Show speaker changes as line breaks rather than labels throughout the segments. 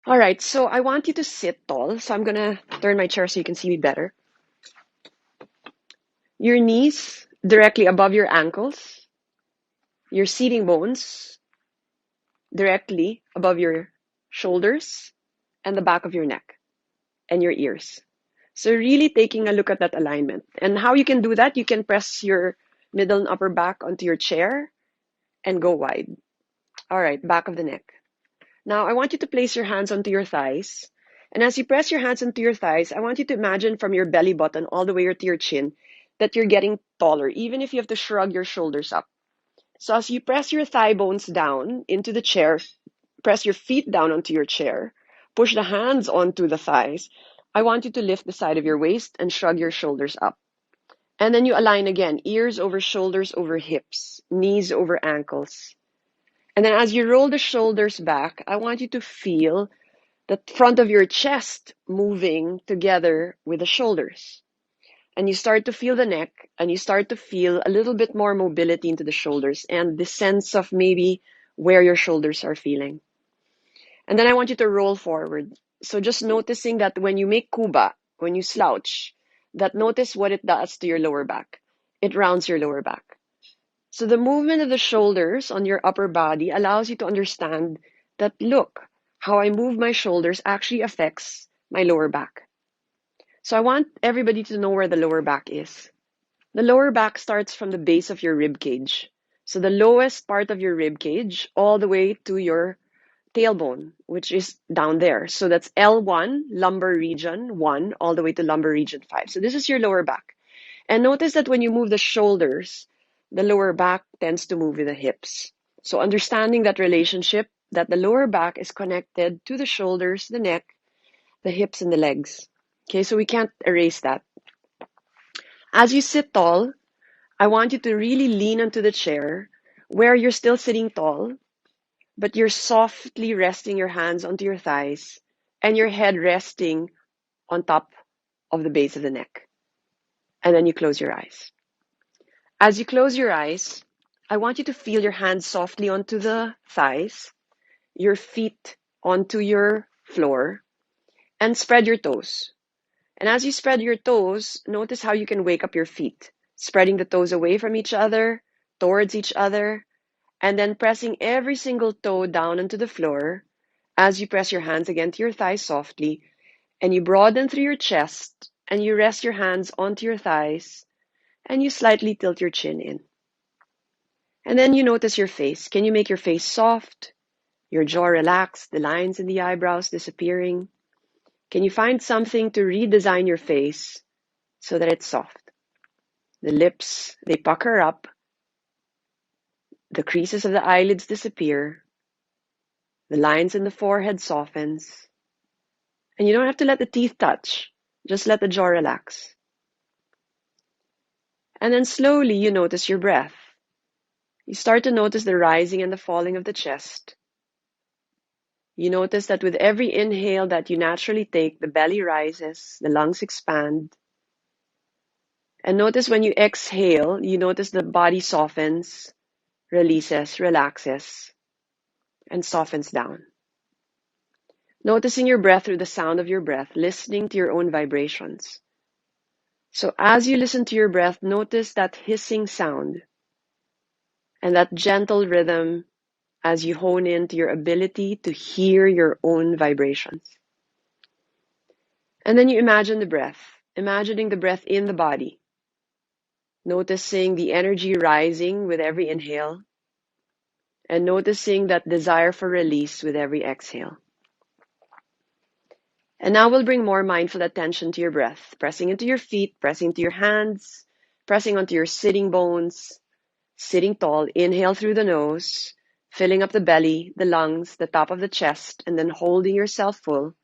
All right, so I want you to sit tall. So I'm gonna turn my chair so you can see me better. Your knees directly above your ankles, your seating bones directly above your shoulders and the back of your neck and your ears. So really taking a look at that alignment. And how you can do that, you can press your middle and upper back onto your chair and go wide. All right, back of the neck. Now I want you to place your hands onto your thighs. And as you press your hands onto your thighs, I want you to imagine from your belly button all the way to your chin that you're getting taller, even if you have to shrug your shoulders up. So as you press your thigh bones down into the chair, press your feet down onto your chair, push the hands onto the thighs. I want you to lift the side of your waist and shrug your shoulders up. And then you align again, ears over shoulders over hips, knees over ankles. And then as you roll the shoulders back, I want you to feel the front of your chest moving together with the shoulders. And you start to feel the neck, and you start to feel a little bit more mobility into the shoulders and the sense of maybe where your shoulders are feeling. And then I want you to roll forward. So just noticing that when you make kuba, when you slouch, that notice what it does to your lower back. It rounds your lower back. So the movement of the shoulders on your upper body allows you to understand that, look, how I move my shoulders actually affects my lower back. So I want everybody to know where the lower back is. The lower back starts from the base of your rib cage. So the lowest part of your rib cage all the way to your tailbone, which is down there. So that's L1, lumbar region 1, all the way to lumbar region 5. So this is your lower back. And notice that when you move the shoulders, the lower back tends to move with the hips. So understanding that relationship, that the lower back is connected to the shoulders, the neck, the hips, and the legs. Okay, so we can't erase that. As you sit tall, I want you to really lean onto the chair where you're still sitting tall, but you're softly resting your hands onto your thighs and your head resting on top of the base of the neck. And then you close your eyes. As you close your eyes, I want you to feel your hands softly onto the thighs, your feet onto your floor, and spread your toes. And as you spread your toes, notice how you can wake up your feet, spreading the toes away from each other, towards each other, and then pressing every single toe down onto the floor as you press your hands again to your thighs softly, and you broaden through your chest, and you rest your hands onto your thighs, and you slightly tilt your chin in. And then you notice your face. Can you make your face soft, your jaw relaxed, the lines in the eyebrows disappearing? Can you find something to redesign your face so that it's soft? The lips, they pucker up, the creases of the eyelids disappear, the lines in the forehead softens, and you don't have to let the teeth touch, just let the jaw relax. And then slowly you notice your breath. You start to notice the rising and the falling of the chest. You notice that with every inhale that you naturally take, the belly rises, the lungs expand. And notice when you exhale, you notice the body softens, releases, relaxes, and softens down. Noticing your breath through the sound of your breath, listening to your own vibrations. So as you listen to your breath, notice that hissing sound and that gentle rhythm as you hone into your ability to hear your own vibrations. And then you imagine the breath, imagining the breath in the body, noticing the energy rising with every inhale, and noticing that desire for release with every exhale. And now we'll bring more mindful attention to your breath, pressing into your feet, pressing into your hands, pressing onto your sitting bones, sitting tall. Inhale through the nose, filling up the belly, the lungs, the top of the chest, and then holding yourself full.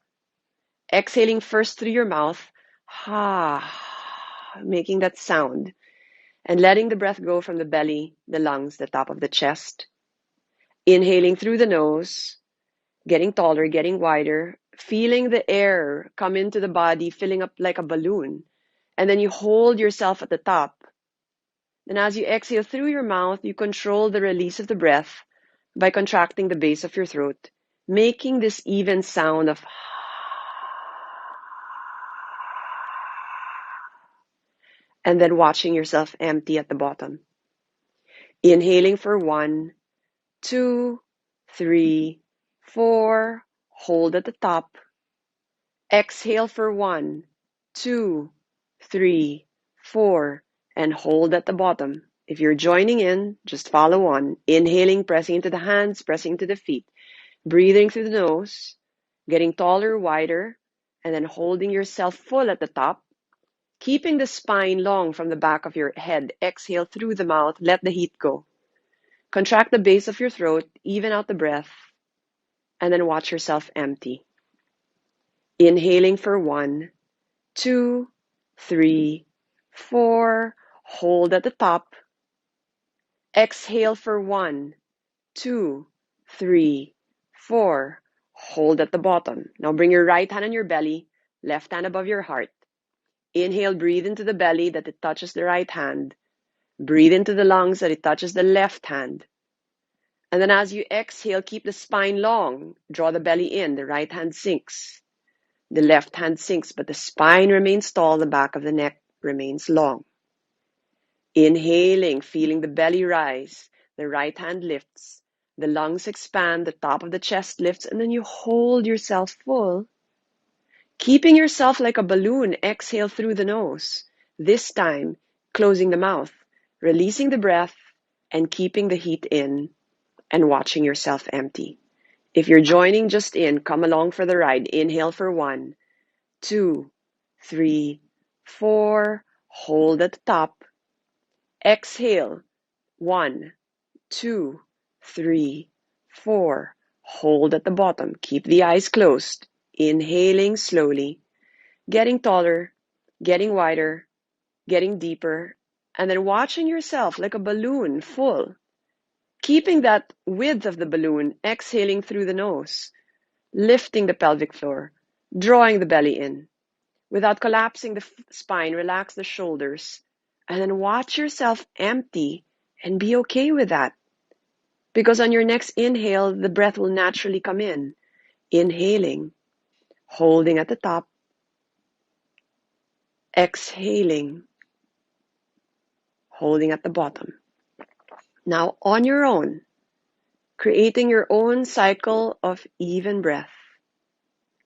Exhaling first through your mouth, making that sound, and letting the breath go from the belly, the lungs, the top of the chest. Inhaling through the nose, getting taller, getting wider, feeling the air come into the body, filling up like a balloon. And then you hold yourself at the top. Then as you exhale through your mouth, you control the release of the breath by contracting the base of your throat, making this even sound of and then watching yourself empty at the bottom. Inhaling for 1, 2, 3, 4. Hold at the top. Exhale for 1, 2, 3, 4, and hold at the bottom. If you're joining in, just follow on. Inhaling, pressing into the hands, pressing into the feet. Breathing through the nose, getting taller, wider, and then holding yourself full at the top. Keeping the spine long from the back of your head. Exhale through the mouth, let the heat go. Contract the base of your throat, even out the breath, and then watch yourself empty. Inhaling for 1, 2, 3, 4. Hold at the top. Exhale for 1, 2, 3, 4. Hold at the bottom. Now bring your right hand on your belly, left hand above your heart. Inhale, breathe into the belly that it touches the right hand. Breathe into the lungs that it touches the left hand. And then as you exhale, keep the spine long. Draw the belly in. The right hand sinks. The left hand sinks, but the spine remains tall. The back of the neck remains long. Inhaling, feeling the belly rise. The right hand lifts. The lungs expand. The top of the chest lifts. And then you hold yourself full. Keeping yourself like a balloon, exhale through the nose. This time, closing the mouth, releasing the breath, and keeping the heat in, and watching yourself empty. If you're joining just in, come along for the ride. Inhale for 1, 2, 3, 4. Hold at the top. Exhale. 1, 2, 3, 4. Hold at the bottom. Keep the eyes closed. Inhaling slowly. Getting taller, getting wider, getting deeper, and then watching yourself like a balloon full. Keeping that width of the balloon, exhaling through the nose, lifting the pelvic floor, drawing the belly in. Without collapsing the spine, relax the shoulders, and then watch yourself empty and be okay with that. Because on your next inhale, the breath will naturally come in. Inhaling, holding at the top, exhaling, holding at the bottom. Now on your own, creating your own cycle of even breath.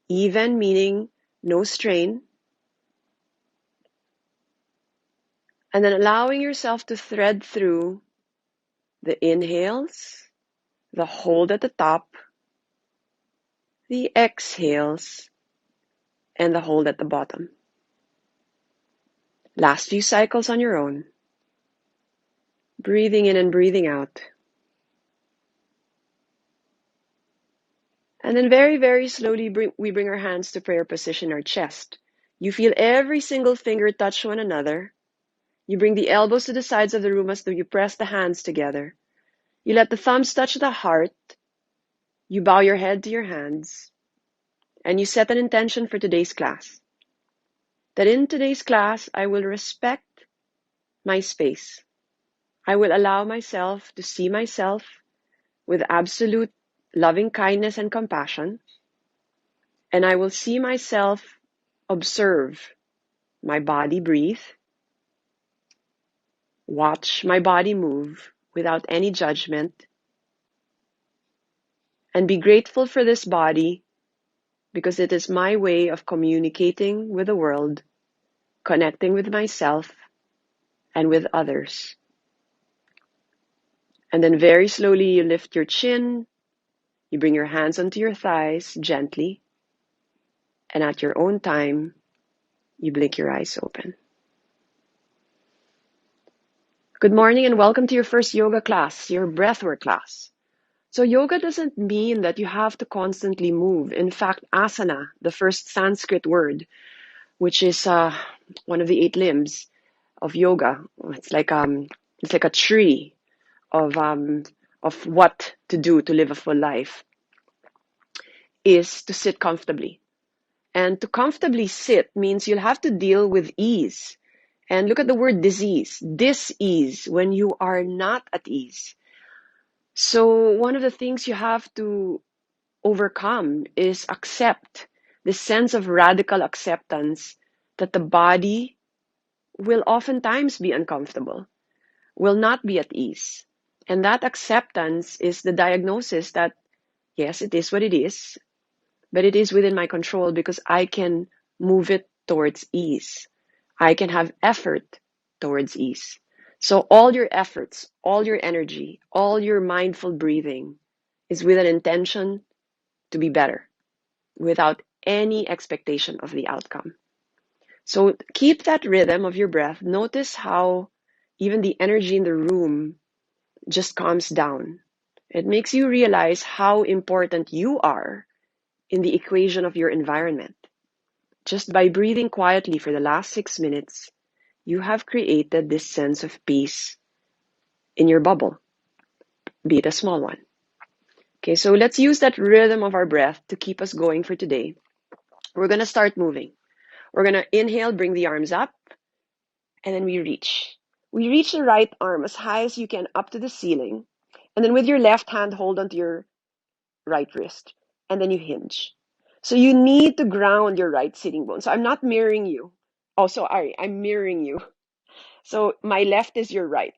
Even meaning no strain. And then allowing yourself to thread through the inhales, the hold at the top, the exhales, and the hold at the bottom. Last few cycles on your own. Breathing in and breathing out. And then very, very slowly we bring our hands to prayer position, our chest. You feel every single finger touch one another. You bring the elbows to the sides of the room as though you press the hands together. You let the thumbs touch the heart. You bow your head to your hands. And you set an intention for today's class. That in today's class, I will respect my space. I will allow myself to see myself with absolute loving kindness and compassion. And I will see myself observe my body breathe, watch my body move without any judgment, and be grateful for this body because it is my way of communicating with the world, connecting with myself and with others. And then very slowly you lift your chin, you bring your hands onto your thighs gently, and at your own time, you blink your eyes open. Good morning and welcome to your first yoga class, your breathwork class. So yoga doesn't mean that you have to constantly move. In fact, asana, the first Sanskrit word, which is one of the 8 limbs of yoga, it's like a tree of what to do to live a full life, is to sit comfortably. And to comfortably sit means you'll have to deal with ease. And look at the word disease, dis-ease, when you are not at ease. So one of the things you have to overcome is accept this sense of radical acceptance that the body will oftentimes be uncomfortable, will not be at ease. And that acceptance is the diagnosis that, yes, it is what it is, but it is within my control because I can move it towards ease. I can have effort towards ease. So all your efforts, all your energy, all your mindful breathing is with an intention to be better without any expectation of the outcome. So keep that rhythm of your breath. Notice how even the energy in the room just calms down. It makes you realize how important you are in the equation of your environment. Just by breathing quietly for the last 6 minutes, you have created this sense of peace in your bubble, be it a small one. Okay, so let's use that rhythm of our breath to keep us going for today. We're going to start moving. We're going to inhale, bring the arms up, and then we reach. We reach the right arm as high as you can up to the ceiling. And then with your left hand, hold onto your right wrist. And then you hinge. So you need to ground your right sitting bone. So I'm not mirroring you. Oh, sorry, I'm mirroring you. So my left is your right.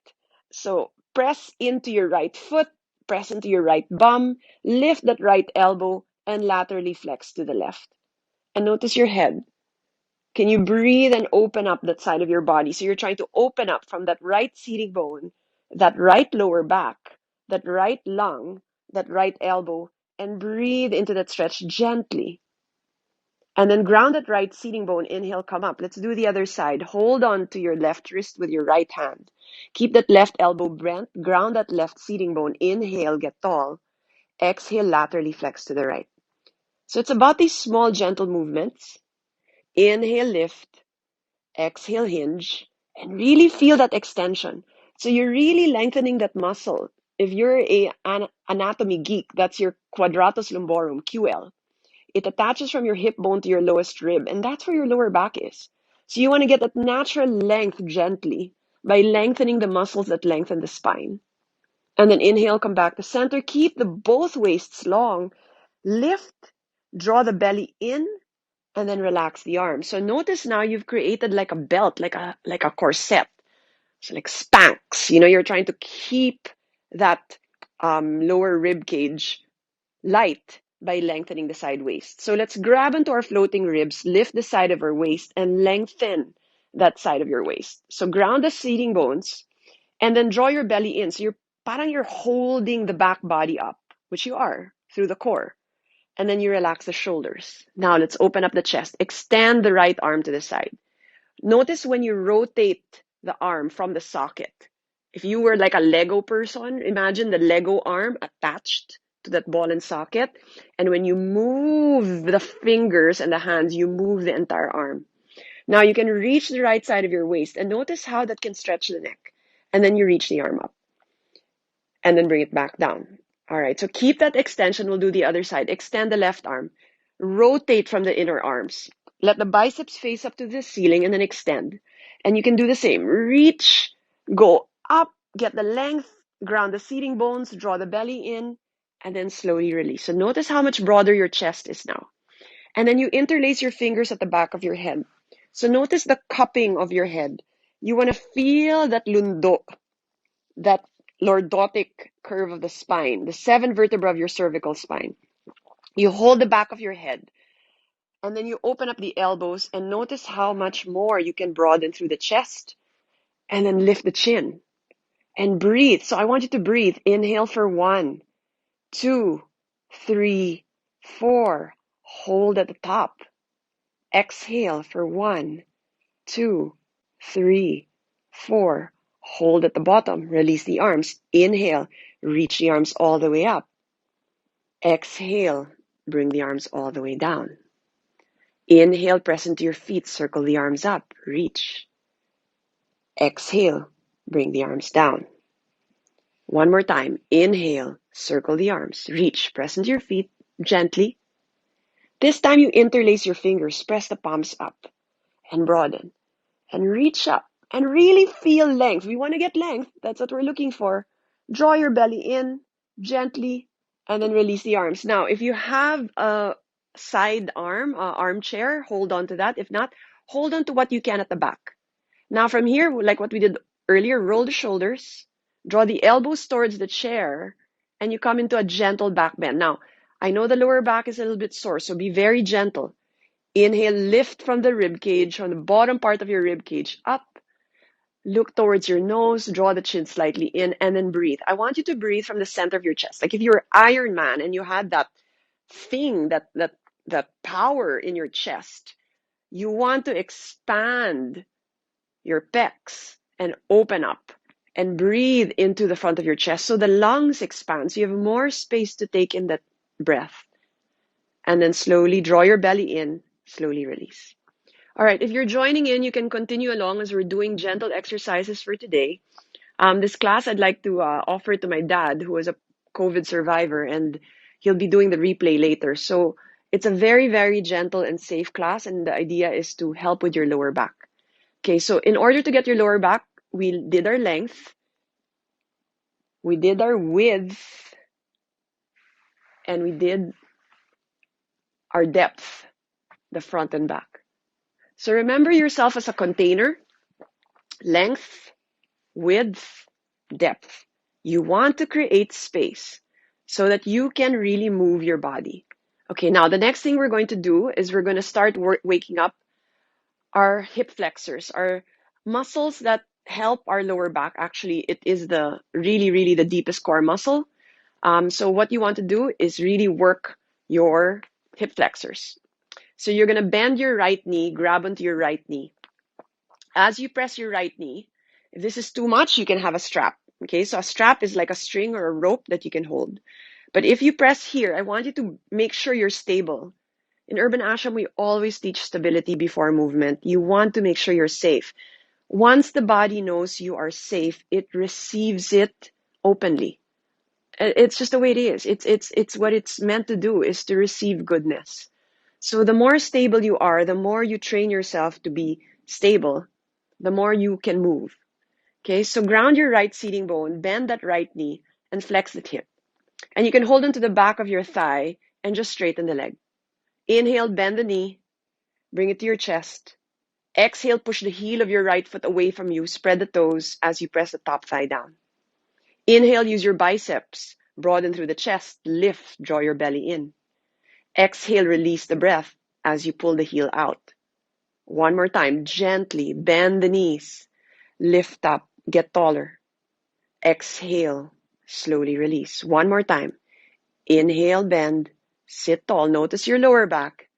So press into your right foot, press into your right bum, lift that right elbow, and laterally flex to the left. And notice your head. Can you breathe and open up that side of your body? So you're trying to open up from that right seating bone, that right lower back, that right lung, that right elbow, and breathe into that stretch gently. And then ground that right seating bone. Inhale, come up. Let's do the other side. Hold on to your left wrist with your right hand. Keep that left elbow bent. Ground that left seating bone. Inhale, get tall. Exhale, laterally flex to the right. So it's about these small, gentle movements. Inhale, lift. Exhale, hinge. And really feel that extension. So you're really lengthening that muscle. If you're an anatomy geek, that's your quadratus lumborum, QL. It attaches from your hip bone to your lowest rib, and that's where your lower back is. So you want to get that natural length gently by lengthening the muscles that lengthen the spine. And then inhale, come back to center. Keep the both waists long. Lift, draw the belly in, and then relax the arms. So notice now you've created like a belt, like a corset. So like Spanx, you're trying to keep that lower rib cage light by lengthening the side waist. So let's grab into our floating ribs, lift the side of our waist, and lengthen that side of your waist. So ground the seating bones, and then draw your belly in. So you're holding the back body up, which you are, through the core. And then you relax the shoulders. Now let's open up the chest. Extend the right arm to the side. Notice when you rotate the arm from the socket. If you were like a Lego person, imagine the Lego arm attached to that ball and socket. And when you move the fingers and the hands, you move the entire arm. Now you can reach the right side of your waist and notice how that can stretch the neck. And then you reach the arm up and then bring it back down. All right, so keep that extension. We'll do the other side. Extend the left arm. Rotate from the inner arms. Let the biceps face up to the ceiling and then extend. And you can do the same. Reach, go up, get the length, ground the seating bones, draw the belly in, and then slowly release. So notice how much broader your chest is now. And then you interlace your fingers at the back of your head. So notice the cupping of your head. You want to feel that lundo, that lordotic curve of the spine, the 7 vertebrae of your cervical spine. You hold the back of your head. And then you open up the elbows and notice how much more you can broaden through the chest. And then lift the chin. And breathe. So I want you to breathe. Inhale for 1, 2, 3, 4. Hold at the top. Exhale for 1, 2, 3, 4. Hold at the bottom. Release the arms. Inhale. Reach the arms all the way up. Exhale. Bring the arms all the way down. Inhale, press into your feet, circle the arms up, reach. Exhale, bring the arms down. One more time. Inhale, circle the arms, reach, press into your feet gently. This time you interlace your fingers, press the palms up and broaden and reach up and really feel length. We want to get length. That's what we're looking for. Draw your belly in gently And then release the arms. Now, if you have a side armchair, hold on to that. If not, hold on to what you can at the back. Now from here, like what we did earlier, roll the shoulders, draw the elbows towards the chair, and you come into a gentle back bend. Now, I know the lower back is a little bit sore, so be very gentle. Inhale, lift from the rib cage, from the bottom part of your rib cage up. Look towards your nose, draw the chin slightly in, and then breathe. I want you to breathe from the center of your chest. Like if you're Iron Man and you had that thing, that power in your chest, you want to expand your pecs and open up and breathe into the front of your chest so the lungs expand, so you have more space to take in that breath. And then slowly draw your belly in, slowly release. All right, if you're joining in, you can continue along as we're doing gentle exercises for today. This class I'd like to offer to my dad, who is a COVID survivor, and he'll be doing the replay later. So it's a very, very gentle and safe class, and the idea is to help with your lower back. Okay, so in order to get your lower back, we did our length, we did our width, and we did our depth, the front and back. So remember yourself as a container, length, width, depth. You want to create space so that you can really move your body. Okay, now the next thing we're going to do is we're going to start waking up our hip flexors, our muscles that help our lower back. Actually, it is the really the deepest core muscle. So what you want to do is really work your hip flexors. So you're going to bend your right knee, grab onto your right knee. As you press your right knee, if this is too much, you can have a strap. Okay, so a strap is like a string or a rope that you can hold. But if you press here, I want you to make sure you're stable. In Urban Ashram, we always teach stability before movement. You want to make sure you're safe. Once the body knows you are safe, it receives it openly. It's just the way it is. It's what it's meant to do, is to receive goodness. So the more stable you are, the more you train yourself to be stable, the more you can move. Okay, so ground your right seating bone, bend that right knee, and flex the hip. And you can hold onto the back of your thigh and just straighten the leg. Inhale, bend the knee, bring it to your chest. Exhale, push the heel of your right foot away from you, spread the toes as you press the top thigh down. Inhale, use your biceps, broaden through the chest, lift, draw your belly in. Exhale, release the breath as you pull the heel out. One more time, gently bend the knees, lift up, get taller. Exhale, slowly release. One more time. Inhale, bend, sit tall. Notice your lower back.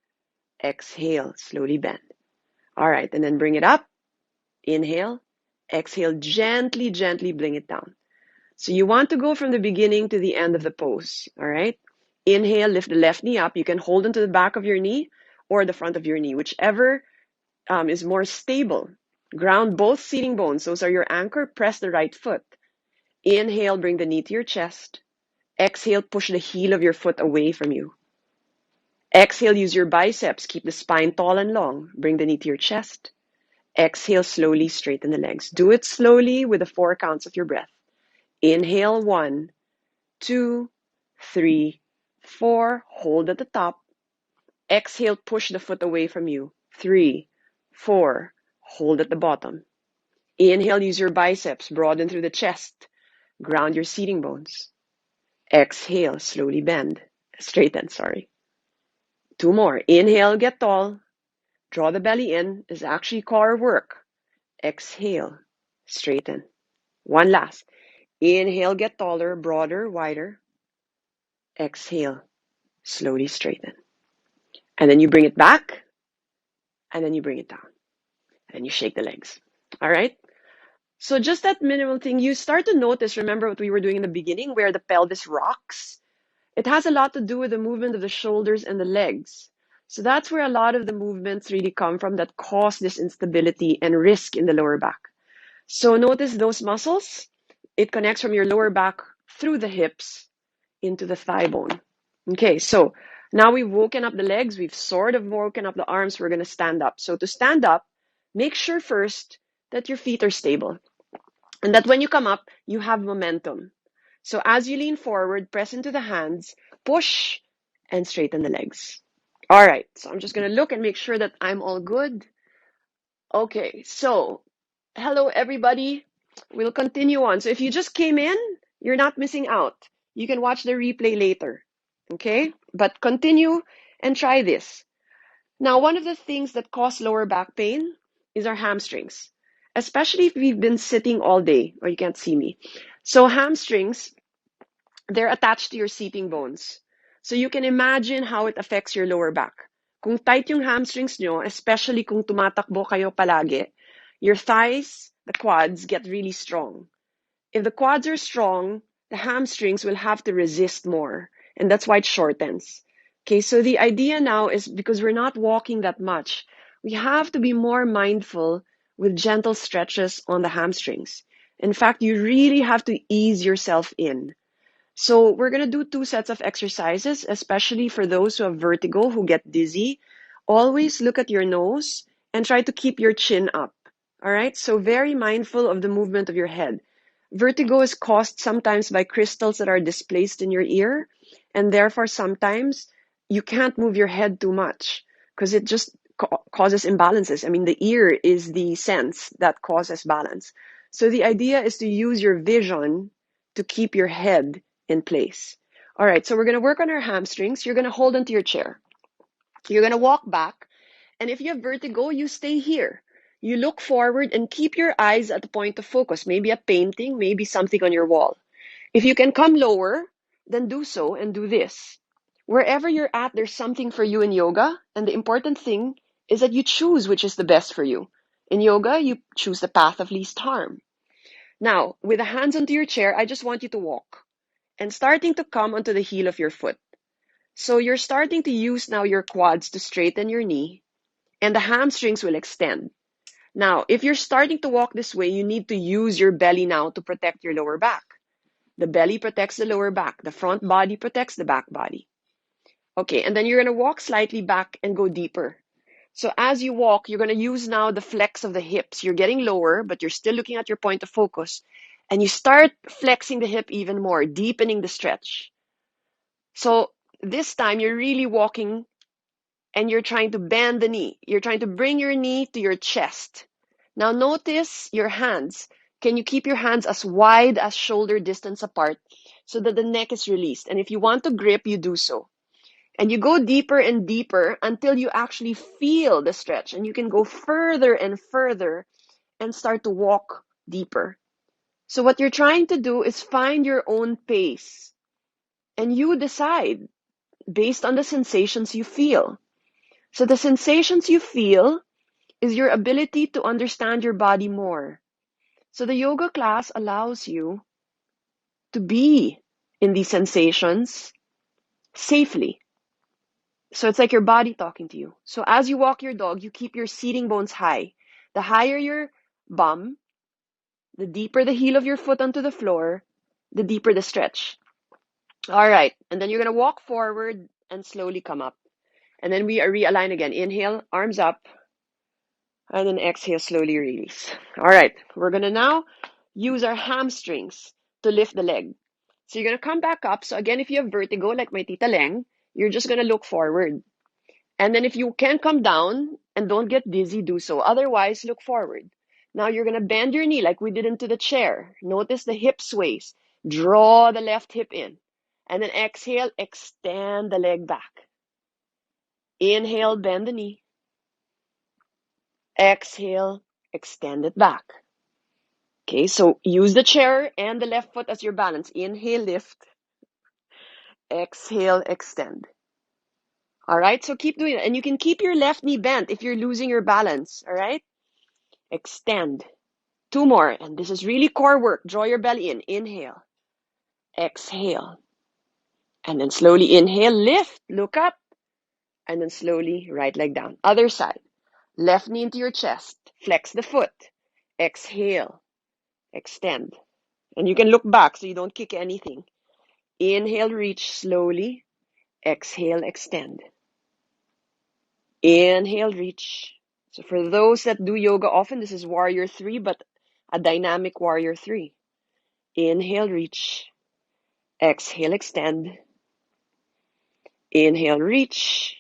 Exhale, slowly bend. All right, and then bring it up. Inhale, exhale, gently bring it down. So you want to go from the beginning to the end of the pose, all right? Inhale, lift the left knee up. You can hold onto the back of your knee or the front of your knee, whichever is more stable. Ground both seating bones. Those are your anchor. Press the right foot. Inhale, bring the knee to your chest. Exhale, push the heel of your foot away from you. Exhale, use your biceps. Keep the spine tall and long. Bring the knee to your chest. Exhale, slowly straighten the legs. Do it slowly with the 4 counts of your breath. Inhale, 1, 2, 3, 4. Hold at the top. Exhale, push the foot away from you. 3, 4. Hold at the bottom. Inhale, use your biceps. Broaden through the chest. Ground your seating bones. Exhale, slowly bend. Straighten, sorry. 2 more. Inhale, get tall. Draw the belly in. Is actually core work. Exhale, straighten. 1 last. Inhale, get taller, broader, wider. Exhale, slowly straighten. And then you bring it back, and then you bring it down. And you shake the legs. All right? So just that minimal thing, you start to notice, remember what we were doing in the beginning, where the pelvis rocks? It has a lot to do with the movement of the shoulders and the legs. So that's where a lot of the movements really come from that cause this instability and risk in the lower back. So notice those muscles. It connects from your lower back through the hips into the thigh bone. Okay, so now we've woken up the legs. We've sort of woken up the arms. We're going to stand up. So to stand up, make sure first that your feet are stable and that when you come up, you have momentum. So as you lean forward, press into the hands, push, and straighten the legs. All right, so I'm just going to look and make sure that I'm all good. Okay, so hello, everybody. We'll continue on. So if you just came in, you're not missing out. You can watch the replay later, okay? But continue and try this. Now, one of the things that cause lower back pain is our hamstrings, especially if we've been sitting all day, or you can't see me. So hamstrings, they're attached to your seating bones. So you can imagine how it affects your lower back. Kung tight yung hamstrings nyo, especially kung tumatakbo kayo palagi, your thighs, the quads, get really strong. If the quads are strong, the hamstrings will have to resist more, and that's why it shortens. Okay, so the idea now is because we're not walking that much, we have to be more mindful with gentle stretches on the hamstrings. In fact, you really have to ease yourself in. So we're going to do 2 sets of exercises, especially for those who have vertigo, who get dizzy. Always look at your nose and try to keep your chin up. All right, so very mindful of the movement of your head. Vertigo is caused sometimes by crystals that are displaced in your ear, and therefore sometimes you can't move your head too much because it just causes imbalances. I mean, the ear is the sense that causes balance. So the idea is to use your vision to keep your head in place. All right, so we're going to work on our hamstrings. You're going to hold onto your chair. You're going to walk back. And if you have vertigo, you stay here. You look forward and keep your eyes at the point of focus, maybe a painting, maybe something on your wall. If you can come lower, then do so and do this. Wherever you're at, there's something for you in yoga. And the important thing is that you choose which is the best for you. In yoga, you choose the path of least harm. Now, with the hands onto your chair, I just want you to walk and starting to come onto the heel of your foot. So you're starting to use now your quads to straighten your knee, and the hamstrings will extend. Now, if you're starting to walk this way, you need to use your belly now to protect your lower back. The belly protects the lower back. The front body protects the back body. Okay, and then you're going to walk slightly back and go deeper. So as you walk, you're going to use now the flex of the hips. You're getting lower, but you're still looking at your point of focus. And you start flexing the hip even more, deepening the stretch. So this time you're really walking and you're trying to bend the knee. You're trying to bring your knee to your chest. Now notice your hands. Can you keep your hands as wide as shoulder distance apart so that the neck is released? And if you want to grip, you do so. And you go deeper and deeper until you actually feel the stretch. And you can go further and further and start to walk deeper. So what you're trying to do is find your own pace. And you decide based on the sensations you feel. So the sensations you feel is your ability to understand your body more. So the yoga class allows you to be in these sensations safely. So it's like your body talking to you. So as you walk your dog, you keep your seating bones high. The higher your bum, the deeper the heel of your foot onto the floor, the deeper the stretch. All right. And then you're going to walk forward and slowly come up. And then we realign again. Inhale, arms up. And then exhale, slowly release. All right. We're going to now use our hamstrings to lift the leg. So you're going to come back up. So again, if you have vertigo, like my Tita Leng, you're just going to look forward. And then if you can come down and don't get dizzy, do so. Otherwise, look forward. Now you're going to bend your knee like we did into the chair. Notice the hip sways. Draw the left hip in. And then exhale, extend the leg back. Inhale, bend the knee. Exhale, extend it back. Okay, so use the chair and the left foot as your balance. Inhale, lift. Exhale, extend. All right, so keep doing it. And you can keep your left knee bent if you're losing your balance. All right, extend. 2 more. And this is really core work. Draw your belly in. Inhale. Exhale. And then slowly inhale, lift, look up. And then slowly right leg down. Other side. Left knee into your chest. Flex the foot. Exhale. Extend. And you can look back so you don't kick anything. Inhale, reach slowly. Exhale, extend. Inhale, reach. So for those that do yoga often, this is warrior 3, but a dynamic warrior 3. Inhale, reach. Exhale, extend. Inhale, reach.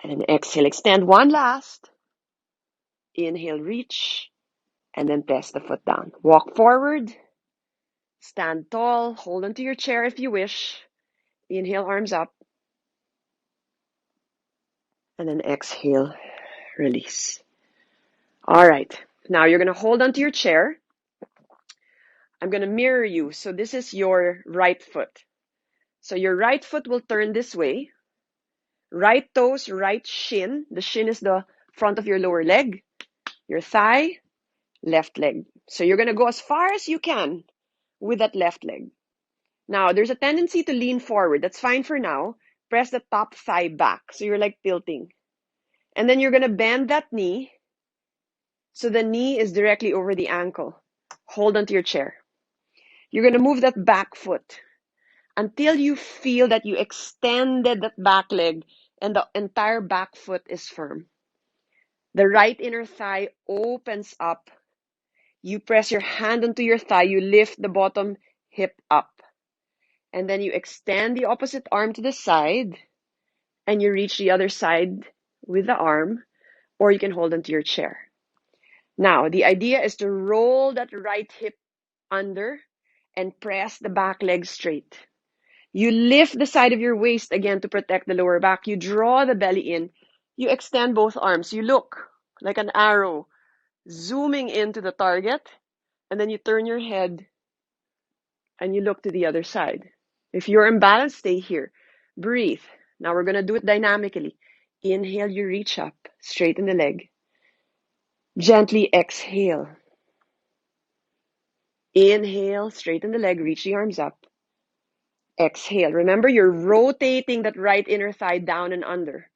And then exhale, extend. One last. Inhale, reach. And then press the foot down. Walk forward. Stand tall. Hold onto your chair if you wish. Inhale, arms up. And then exhale, release. All right. Now you're going to hold onto your chair. I'm going to mirror you. So this is your right foot. So your right foot will turn this way. Right toes, right shin. The shin is the front of your lower leg. Your thigh, left leg. So you're going to go as far as you can with that left leg. Now, there's a tendency to lean forward. That's fine for now. Press the top thigh back. So you're like tilting. And then you're going to bend that knee. So the knee is directly over the ankle. Hold onto your chair. You're going to move that back foot until you feel that you extended that back leg and the entire back foot is firm. The right inner thigh opens up. You press your hand onto your thigh. You lift the bottom hip up. And then you extend the opposite arm to the side. And you reach the other side with the arm. Or you can hold onto your chair. Now, the idea is to roll that right hip under and press the back leg straight. You lift the side of your waist again to protect the lower back. You draw the belly in. You extend both arms. You look like an arrow zooming into the target. And then you turn your head and you look to the other side. If you're imbalanced, stay here. Breathe. Now we're going to do it dynamically. Inhale, you reach up, straighten the leg. Gently exhale. Inhale, straighten the leg, reach the arms up. Exhale. Remember, you're rotating that right inner thigh down and under.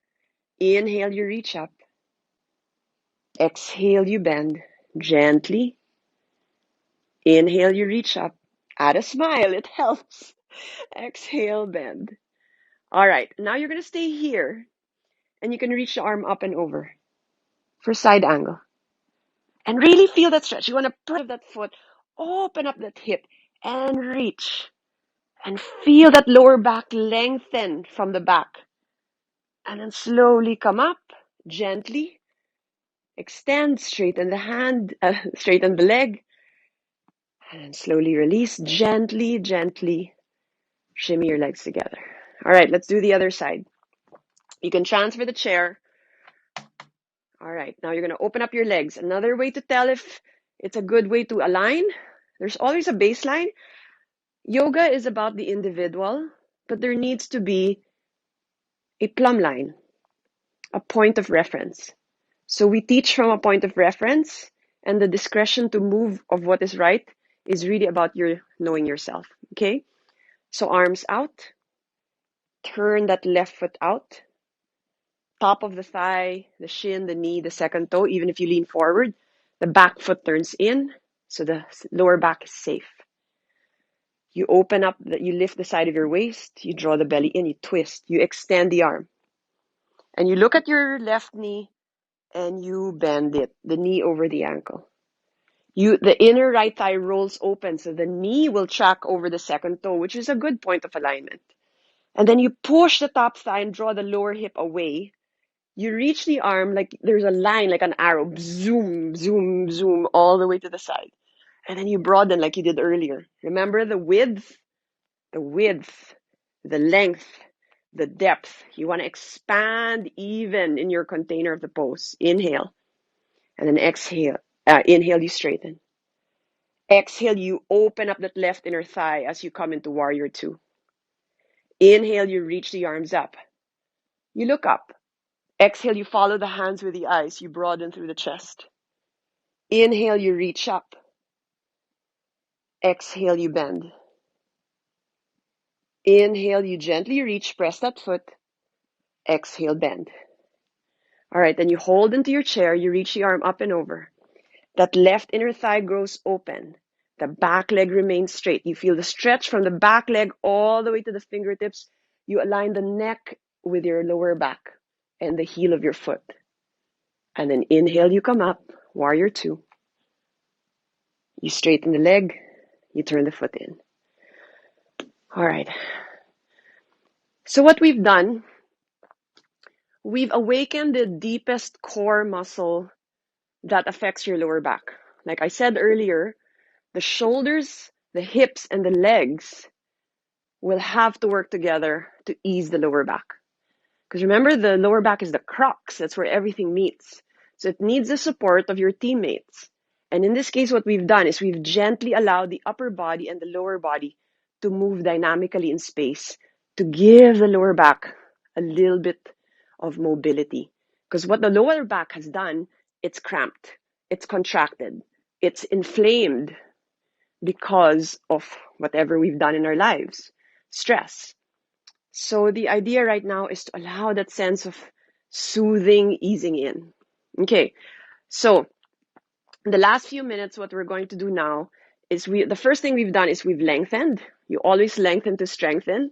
Inhale, you reach up. Exhale, you bend gently. Inhale, you reach up. Add a smile, it helps. Exhale, bend. All right, now you're going to stay here and you can reach the arm up and over for side angle. And really feel that stretch. You want to press that foot, open up that hip and reach. And feel that lower back lengthen from the back. And then slowly come up, gently. Extend, straighten the hand, straighten the leg. And then slowly release, gently, gently. Shimmy your legs together. All right, let's do the other side. You can transfer the chair. All right, now you're going to open up your legs. Another way to tell if it's a good way to align, there's always a baseline. Yoga is about the individual, but there needs to be a plumb line, a point of reference. So we teach from a point of reference, and the discretion to move of what is right is really about your knowing yourself, okay? So arms out, turn that left foot out, top of the thigh, the shin, the knee, the second toe. Even if you lean forward, the back foot turns in, so the lower back is safe. You open up, you lift the side of your waist, you draw the belly in, you twist, you extend the arm. And you look at your left knee and you bend it, the knee over the ankle. The inner right thigh rolls open, so the knee will track over the second toe, which is a good point of alignment. And then you push the top thigh and draw the lower hip away. You reach the arm like there's a line, like an arrow, zoom, zoom, zoom, all the way to the side. And then you broaden like you did earlier. Remember the width, the length, the depth. You want to expand even in your container of the pose. Inhale. And then exhale. Inhale, you straighten. Exhale, you open up that left inner thigh as you come into warrior two. Inhale, you reach the arms up. You look up. Exhale, you follow the hands with the eyes. You broaden through the chest. Inhale, you reach up. Exhale, you bend. Inhale, you gently reach, press that foot. Exhale, bend. All right, then you hold into your chair. You reach the arm up and over. That left inner thigh grows open. The back leg remains straight. You feel the stretch from the back leg all the way to the fingertips. You align the neck with your lower back and the heel of your foot. And then inhale, you come up, warrior two. You straighten the leg, you turn the foot in. All right. So what we've done, we've awakened the deepest core muscle that affects your lower back. Like I said earlier, the shoulders, the hips, and the legs will have to work together to ease the lower back. Because remember, the lower back is the crux. That's where everything meets. So it needs the support of your teammates. And in this case, what we've done is we've gently allowed the upper body and the lower body to move dynamically in space to give the lower back a little bit of mobility. Because what the lower back has done, it's cramped, it's contracted, it's inflamed because of whatever we've done in our lives, stress. So the idea right now is to allow that sense of soothing, easing in. Okay, so the last few minutes, what we're going to do now is the first thing we've done is we've lengthened. You always lengthen to strengthen.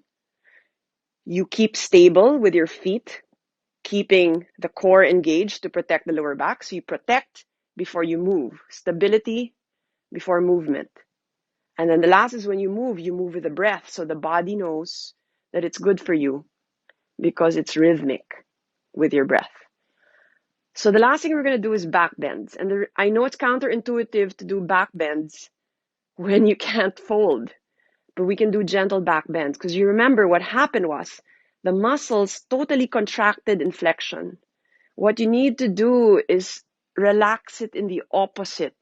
You keep stable with your feet, keeping the core engaged to protect the lower back. So you protect before you move. Stability before movement. And then the last is when you move with the breath. So the body knows that it's good for you because it's rhythmic with your breath. So the last thing we're going to do is back bends. And I know it's counterintuitive to do back bends when you can't fold, but we can do gentle back bends because you remember what happened was the muscles totally contracted in flexion. What you need to do is relax it in the opposite,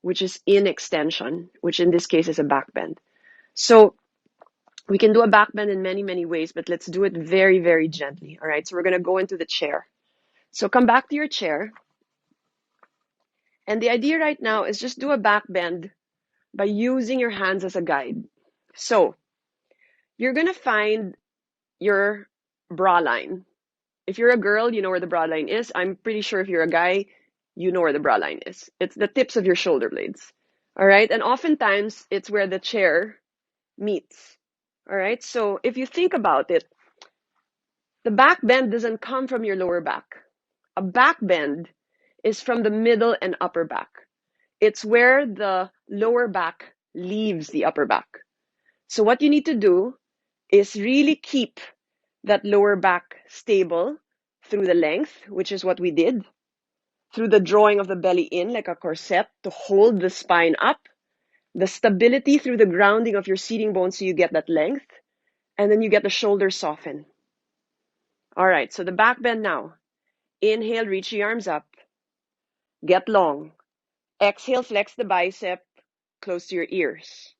which is in extension, which in this case is a back bend. So we can do a back bend in many, many ways, but let's do it very, very gently. All right, so we're going to go into the chair. So come back to your chair. And the idea right now is just do a back bend by using your hands as a guide. So you're going to find your bra line. If you're a girl, you know where the bra line is. I'm pretty sure if you're a guy, you know where the bra line is. It's the tips of your shoulder blades. All right. And oftentimes it's where the chair meets. All right. So if you think about it, the back bend doesn't come from your lower back. A back bend is from the middle and upper back. It's where the lower back leaves the upper back. So what you need to do is really keep that lower back stable through the length, which is what we did, through the drawing of the belly in like a corset to hold the spine up, the stability through the grounding of your seating bones so you get that length, and then you get the shoulders soften. All right, so the back bend now. Inhale, reach the arms up, get long. Exhale, flex the bicep close to your ears.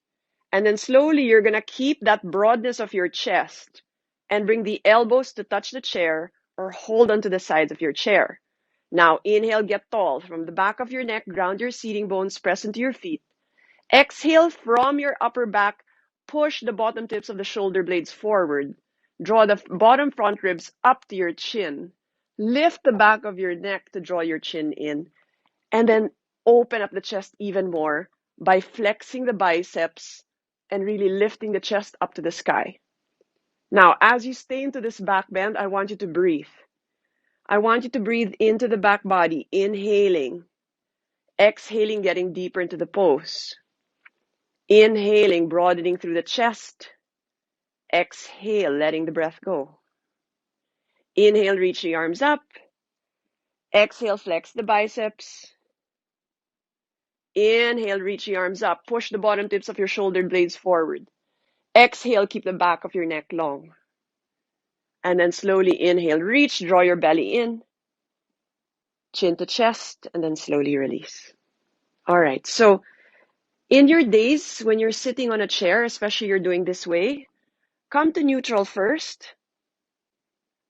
And then slowly you're going to keep that broadness of your chest and bring the elbows to touch the chair or hold onto the sides of your chair. Now inhale, get tall. From the back of your neck, ground your seating bones, press into your feet. Exhale from your upper back, push the bottom tips of the shoulder blades forward. Draw the bottom front ribs up to your chin. Lift the back of your neck to draw your chin in. And then open up the chest even more by flexing the biceps and really lifting the chest up to the sky. Now, as you stay into this back bend, I want you to breathe. I want you to breathe into the back body, inhaling, exhaling, getting deeper into the pose. Inhaling, broadening through the chest. Exhale, letting the breath go. Inhale, reach the arms up. Exhale, flex the biceps. Inhale, reach the arms up. Push the bottom tips of your shoulder blades forward. Exhale, keep the back of your neck long. And then slowly inhale, reach, draw your belly in. Chin to chest, and then slowly release. All right, so in your days when you're sitting on a chair, especially you're doing this way, come to neutral first,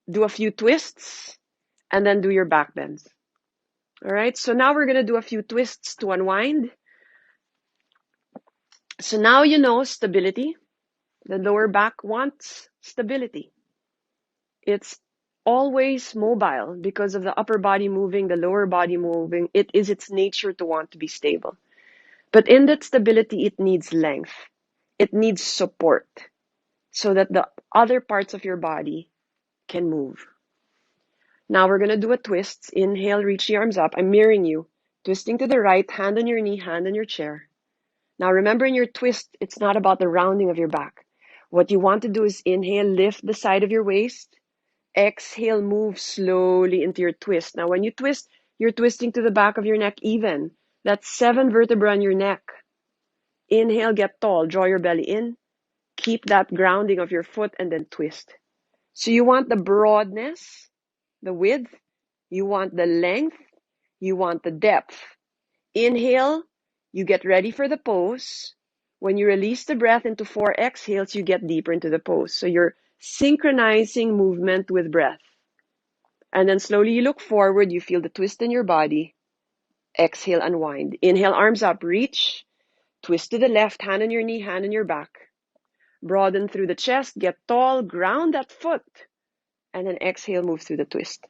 do a few twists, and then do your back bends. All right, so now we're going to do a few twists to unwind. So now you know stability. The lower back wants stability. It's always mobile because of the upper body moving, the lower body moving. It is its nature to want to be stable. But in that stability, it needs length. It needs support so that the other parts of your body can move. Now we're going to do a twist. Inhale, reach the arms up. I'm mirroring you. Twisting to the right, hand on your knee, hand on your chair. Now remember in your twist, it's not about the rounding of your back. What you want to do is inhale, lift the side of your waist. Exhale, move slowly into your twist. Now, when you twist, you're twisting to the back of your neck even. That's 7 vertebrae on your neck. Inhale, get tall. Draw your belly in. Keep that grounding of your foot and then twist. So you want the broadness, the width. You want the length. You want the depth. Inhale, you get ready for the pose. When you release the breath into 4 exhales, you get deeper into the pose. So you're synchronizing movement with breath. And then slowly you look forward, you feel the twist in your body. Exhale, unwind. Inhale, arms up, reach. Twist to the left, hand on your knee, hand on your back. Broaden through the chest, get tall, ground that foot. And then exhale, move through the twist.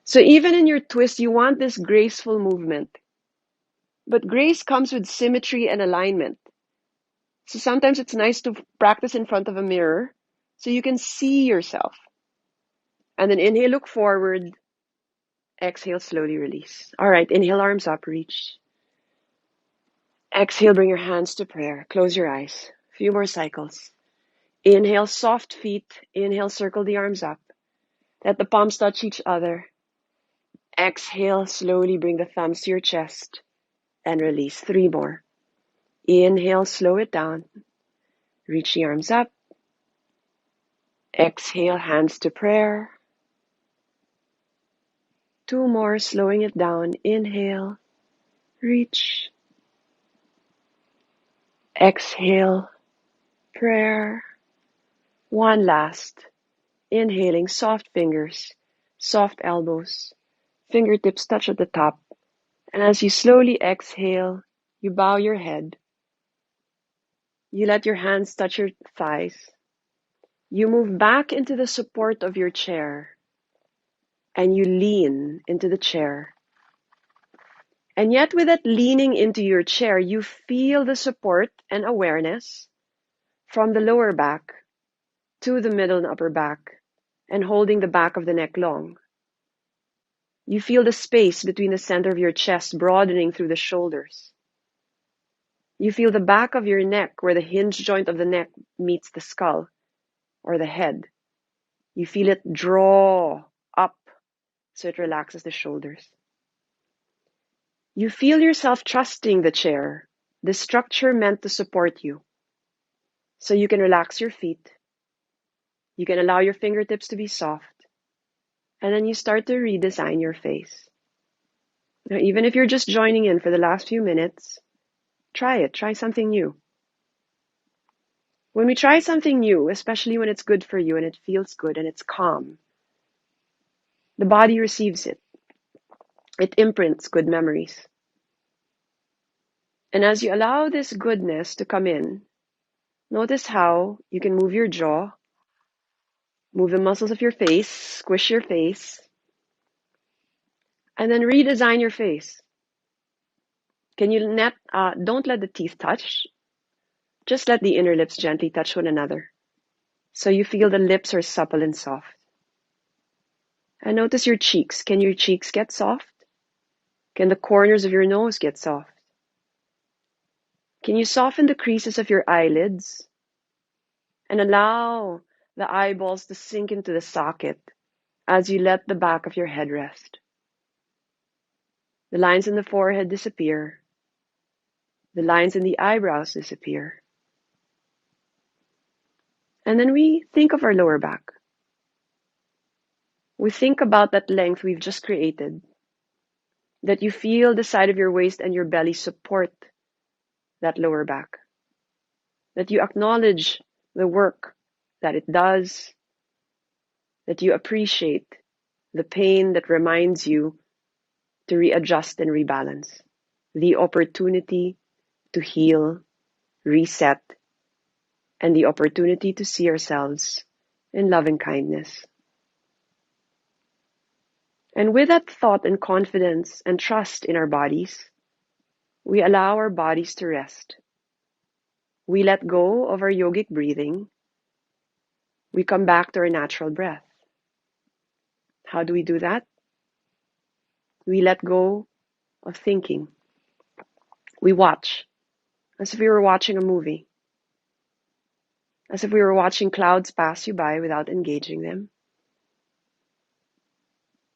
So even in your twist, you want this graceful movement. But grace comes with symmetry and alignment. So sometimes it's nice to practice in front of a mirror so you can see yourself. And then inhale, look forward. Exhale, slowly release. All right, inhale, arms up, reach. Exhale, bring your hands to prayer. Close your eyes. A few more cycles. Inhale, soft feet. Inhale, circle the arms up. Let the palms touch each other. Exhale, slowly bring the thumbs to your chest and release. 3 more. Inhale, slow it down. Reach the arms up. Exhale, hands to prayer. 2 more, slowing it down. Inhale, reach. Exhale, prayer. 1 last. Inhaling, soft fingers, soft elbows. Fingertips touch at the top. And as you slowly exhale, you bow your head. You let your hands touch your thighs. You move back into the support of your chair. And you lean into the chair. And yet with that leaning into your chair, you feel the support and awareness from the lower back to the middle and upper back and holding the back of the neck long. You feel the space between the center of your chest broadening through the shoulders. You feel the back of your neck where the hinge joint of the neck meets the skull or the head. You feel it draw up so it relaxes the shoulders. You feel yourself trusting the chair, the structure meant to support you. So you can relax your feet. You can allow your fingertips to be soft. And then you start to redesign your face. Now, even if you're just joining in for the last few minutes, try it. Try something new. When we try something new, especially when it's good for you and it feels good and it's calm, the body receives it. It imprints good memories. And as you allow this goodness to come in, notice how you can move your jaw, move the muscles of your face, squish your face, and then redesign your face. Can you don't let the teeth touch. Just let the inner lips gently touch one another. So you feel the lips are supple and soft. And notice your cheeks. Can your cheeks get soft? Can the corners of your nose get soft? Can you soften the creases of your eyelids and allow the eyeballs to sink into the socket as you let the back of your head rest? The lines in the forehead disappear. The lines in the eyebrows disappear. And then we think of our lower back. We think about that length we've just created, that you feel the side of your waist and your belly support that lower back, that you acknowledge the work that it does, that you appreciate the pain that reminds you to readjust and rebalance, the opportunity to heal, reset, and the opportunity to see ourselves in loving kindness. And with that thought and confidence and trust in our bodies, we allow our bodies to rest. We let go of our yogic breathing. We come back to our natural breath. How do we do that? We let go of thinking. We watch as if we were watching a movie. as if we were watching clouds pass you by without engaging them.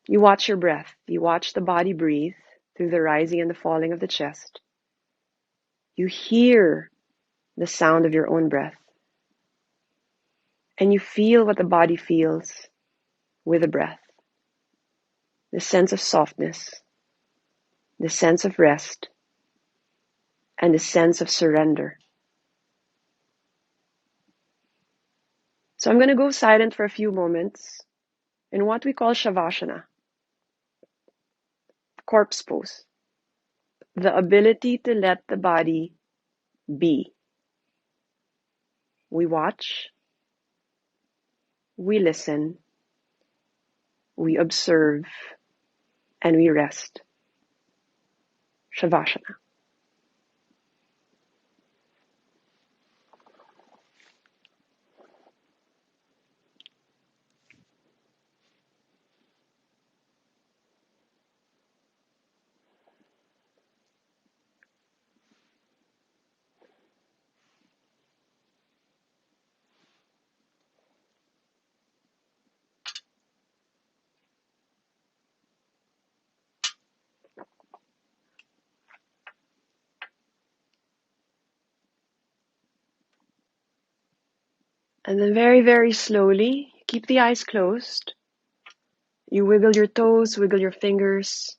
You watch your breath. You watch the body breathe through the rising and the falling of the chest. You hear the sound of your own breath. And you feel what the body feels with the breath. The sense of softness, the sense of rest, and the sense of surrender. So I'm going to go silent for a few moments in what we call Shavasana, corpse pose. The ability to let the body be. We watch, we listen, we observe, and we rest. Shavasana. And then very, very slowly, keep the eyes closed. You wiggle your toes, wiggle your fingers,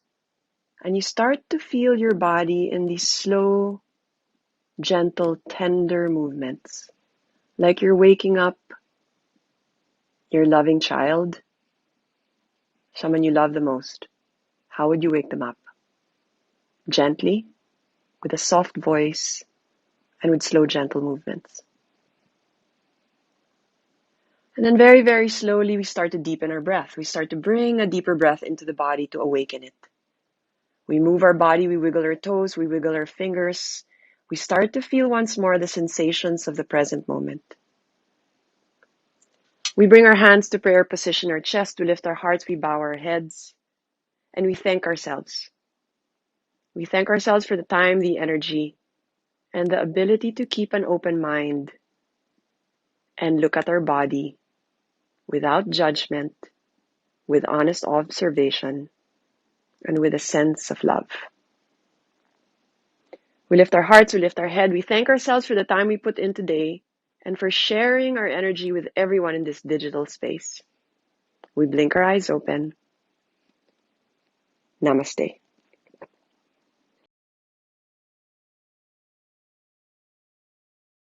and you start to feel your body in these slow, gentle, tender movements. Like you're waking up your loving child, someone you love the most. How would you wake them up? Gently, with a soft voice, and with slow, gentle movements. And then very, very slowly, we start to deepen our breath. We start to bring a deeper breath into the body to awaken it. We move our body, we wiggle our toes, we wiggle our fingers. We start to feel once more the sensations of the present moment. We bring our hands to prayer position, our chest, we lift our hearts, we bow our heads, and we thank ourselves. We thank ourselves for the time, the energy, and the ability to keep an open mind and look at our body without judgment, with honest observation, and with a sense of love. We lift our hearts, we lift our head, we thank ourselves for the time we put in today and for sharing our energy with everyone in this digital space. We blink our eyes open. Namaste.